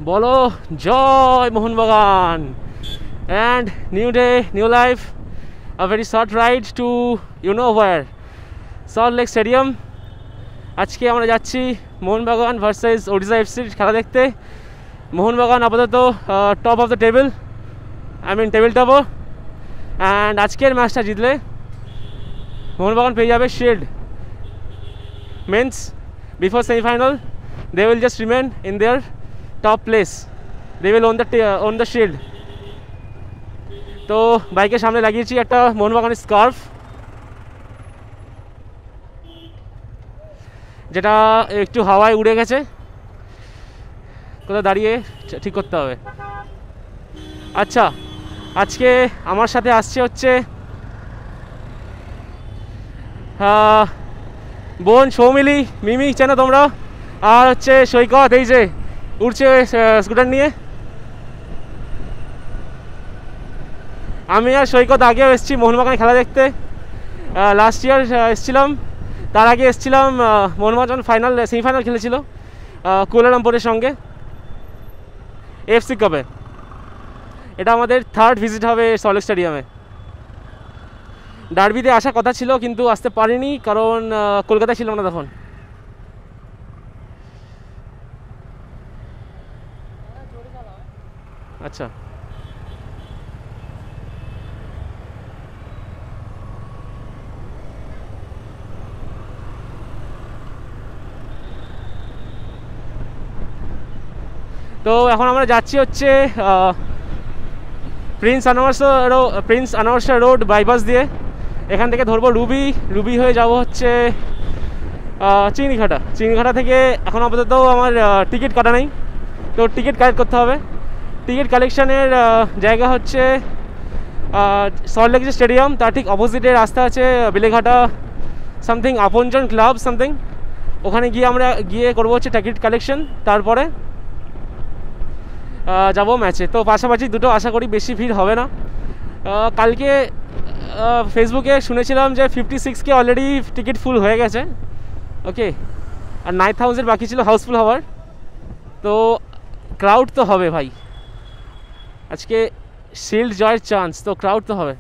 বলো জয় Mohun Bagan and new day new life a very short ride to you know where Salt Lake Stadium আজকে আমরা যাচ্ছি Mohun Bagan versus Odisha FC খেলা দেখতে মোহনবাগান আপাতত top of the table table টপও অ্যান্ড আজকের ম্যাচটা জিতলে মোহনবাগান পেয়ে যাবে shield means before semi-final they will just remain in their top place they will own the shield তো বাইকের সামনে লাগিয়েছি একটা মোহনবাগানের স্কার্ফ যেটা একটু হাওয়ায় উড়ে গেছে কোথাও দাঁড়িয়ে ঠিক করতে হবে আচ্ছা আজকে আমার সাথে আসছে হচ্ছে বোন সৌমিলি মিমি চেনো তোমরা আর হচ্ছে সৈকত এই যে উঠছে স্কুটার নিয়ে আমি আর সৈকত আগেও এসেছি মোহনবাগানে খেলা দেখতে লাস্ট ইয়ার এসেছিলাম তার আগে এসেছিলাম মোহনবাগান সেমিফাইনাল খেলেছিল কুয়ালালামপুরের সঙ্গে এফসি কাপে এটা আমাদের থার্ড ভিজিট হবে সল্ট লেক স্টেডিয়ামে ডার্বিতে আসার কথা ছিল কিন্তু আসতে পারিনি কারণ কলকাতায় ছিলাম না তখন আচ্ছা তো এখন আমরা যাচ্ছি হচ্ছে প্রিন্স আনোয়ার রোড বাইপাস দিয়ে এখান থেকে ধরবো রুবি হয়ে যাব হচ্ছে চিংড়িঘাটা থেকে এখন আপাতত আমার টিকিট কাটা নেই তো টিকিট কালেক্ট করতে হবে টিকিট কালেকশানের জায়গা হচ্ছে সল্ট লেক স্টেডিয়াম তার ঠিক অপোজিটে রাস্তা আছে বেলেঘাটা সামথিং আপনজন ক্লাব সামথিং ওখানে গিয়ে করবো হচ্ছে টিকিট কালেকশন তারপরে যাবো ম্যাচে তো পাশাপাশি দুটো আশা করি বেশি ভিড় হবে না কালকে ফেসবুকে শুনেছিলাম যে 56K অলরেডি টিকিট ফুল হয়ে গেছে ওকে আর 9,000 বাকি ছিল হাউসফুল হওয়ার তো ক্রাউড তো হবে ভাই আজকে শিল্ড জয়ের চান্স তো ক্রাউড তো হবে